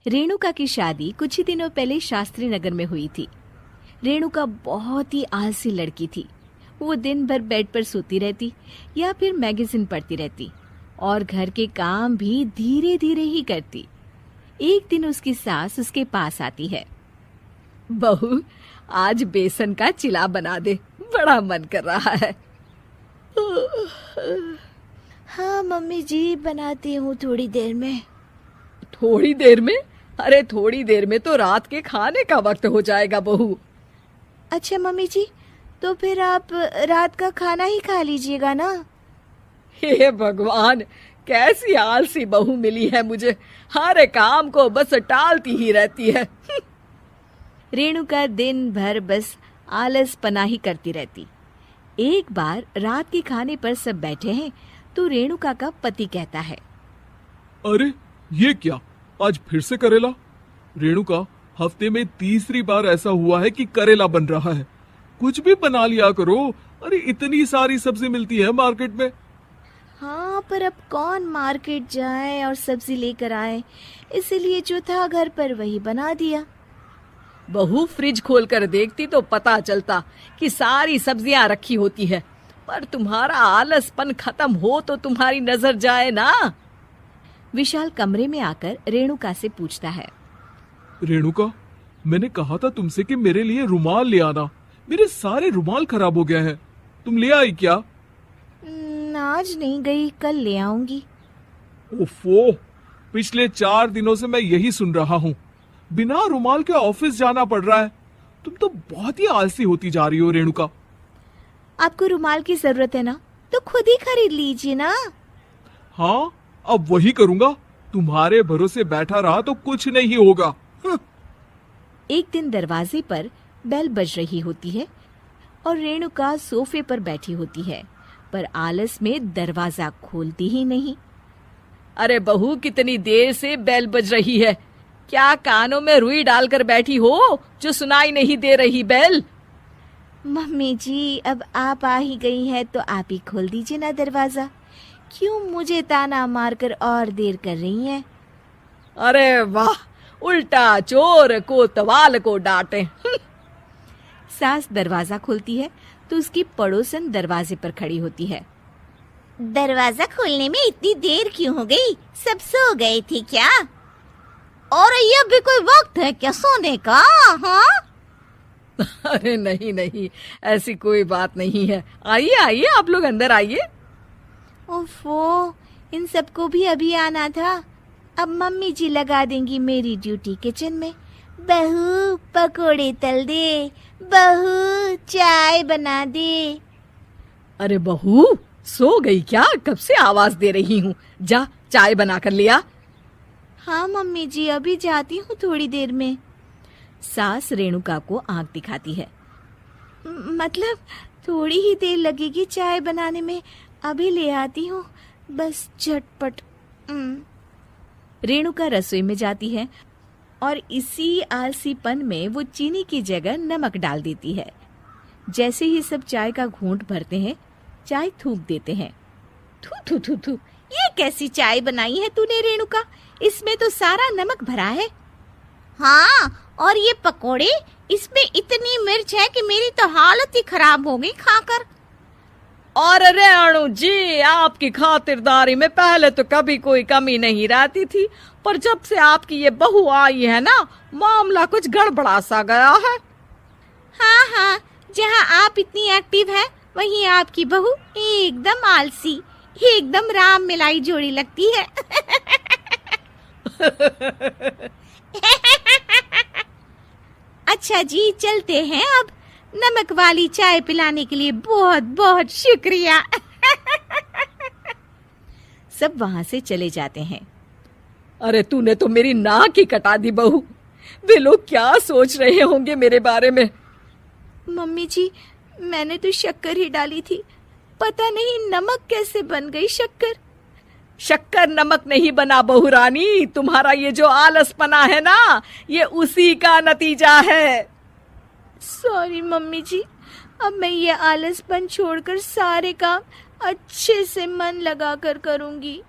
रेणुका की शादी कुछ ही दिनों पहले शास्त्री नगर में हुई थी। रेणुका बहुत ही आलसी लड़की थी। वो दिन भर बेड पर सोती रहती या फिर मैगजीन पढ़ती रहती और घर के काम भी धीरे धीरे ही करती। एक दिन उसकी सास उसके पास आती है। बहू, आज बेसन का चिला बना दे, बड़ा मन कर रहा है। हाँ मम्मी जी, बनाती हूँ थोड़ी देर में। थोड़ी देर में? अरे थोड़ी देर में तो रात के खाने का वक्त हो जाएगा बहू। अच्छा मम्मी जी, तो फिर आप रात का खाना ही खा लीजिएगा ना। हे भगवान, कैसी आलसी बहू मिली है मुझे, हर काम को बस टालती ही रहती है। रेणुका दिन भर बस आलस पना ही करती रहती। एक बार रात के खाने पर सब बैठे हैं तो रेणुका का पति कहता है, अरे ये क्या, आज फिर से करेला? रेणुका, हफ्ते में तीसरी बार ऐसा हुआ है कि करेला बन रहा है। कुछ भी बना लिया करो। अरे इतनी सारी सब्जी मिलती है मार्केट में। हाँ, पर अब कौन मार्केट जाए और सब्जी लेकर आए, इसीलिए जो था घर पर वही बना दिया। बहू, फ्रिज खोल कर देखती तो पता चलता कि सारी सब्जियां रखी होती है, पर तुम्हारा आलसपन खत्म हो तो तुम्हारी नजर जाए ना। विशाल कमरे में आकर रेणुका से पूछता है, रेणुका, मैंने कहा था तुमसे कि मेरे लिए रुमाल ले आना। मेरे सारे रुमाल खराब हो गए हैं। तुम ले आई क्या? आज नहीं गई, कल ले आऊंगी। ओफो, पिछले 4 दिनों से मैं यही सुन रहा हूँ। बिना रुमाल के ऑफिस जाना पड़ रहा है। तुम तो बहुत ही आलसी होती जा रही हो रेणुका। आपको रुमाल की जरूरत है ना, तो खुद ही खरीद लीजिए ना। हाँ, अब वही करूंगा। तुम्हारे भरोसे बैठा रहा तो कुछ नहीं होगा। एक दिन दरवाजे पर बेल बज रही होती है और रेणुका सोफे पर बैठी होती है, पर आलस में दरवाजा खोलती ही नहीं। अरे बहू, कितनी देर से बेल बज रही है? क्या कानों में रुई डालकर बैठी हो जो सुनाई नहीं दे रही बेल? मम्मी जी, अब आप आ ही गई हैं तो आप ही खोल दीजिए ना दरवाजा। क्यों मुझे ताना मारकर और देर कर रही हैं? अरे वाह, उल्टा चोर कोतवाल को डांटे। सास दरवाजा खोलती है तो उसकी पड़ोसन दरवाजे पर खड़ी होती है। दरवाजा खोलने में इतनी देर क्यों हो गई? सब सो गए थे क्या? और ये भी कोई वक्त है क्या सोने का? हाँ? अरे नहीं नहीं, ऐसी कोई बात नहीं है। आइए आइए, आप लोग अंदर आइए। ओफो, इन सबको भी अभी आना था। अब मम्मी जी लगा देंगी मेरी ड्यूटी किचन में। बहू पकोड़े तल दे, बहू चाय बना दे। अरे बहू, सो गई क्या? कब से आवाज दे रही हूँ, जा चाय बना कर लिया। हाँ मम्मी जी, अभी जाती हूँ थोड़ी देर में। सास रेणुका को आंख दिखाती है। मतलब थोड़ी ही देर लगेगी चाय बनाने में, अभी ले आती हूँ, बस झटपट। रेणुका रसोई में जाती है और इसी आलसीपन में वो चीनी की जगह नमक डाल देती है। जैसे ही सब चाय का घूंट भरते हैं, चाय थूक देते हैं। थू थू थू थू, ये कैसी चाय बनाई है तूने रेणुका? इसमें तो सारा नमक भरा है। हाँ, और ये पकोड़े, इसमें इतनी मिर्च है कि मेरी तो हालत ही खराब हो गई खाकर। और रेणु जी, आपकी खातिरदारी में पहले तो कभी कोई कमी नहीं रहती थी, पर जब से आपकी ये बहू आई है ना, मामला कुछ गड़बड़ा सा गया है। हाँ हाँ, जहाँ आप इतनी एक्टिव हैं, वहीं आपकी बहू एकदम आलसी, एकदम राम मिलाई जोड़ी लगती है। अच्छा जी, चलते हैं अब। नमक वाली चाय पिलाने के लिए बहुत बहुत शुक्रिया। सब वहां से चले जाते हैं। अरे तूने तो मेरी नाक ही कटा दी बहू। वे लोग क्या सोच रहे होंगे मेरे बारे में? मम्मी जी, मैंने तो शक्कर ही डाली थी, पता नहीं नमक कैसे बन गई शक्कर। शक्कर नमक नहीं बना बहू रानी, तुम्हारा ये जो आलसपना है ना, ये उसी का नतीजा है। सॉरी मम्मी जी, अब मैं ये आलसपन छोड़कर सारे काम अच्छे से मन लगाकर करूंगी।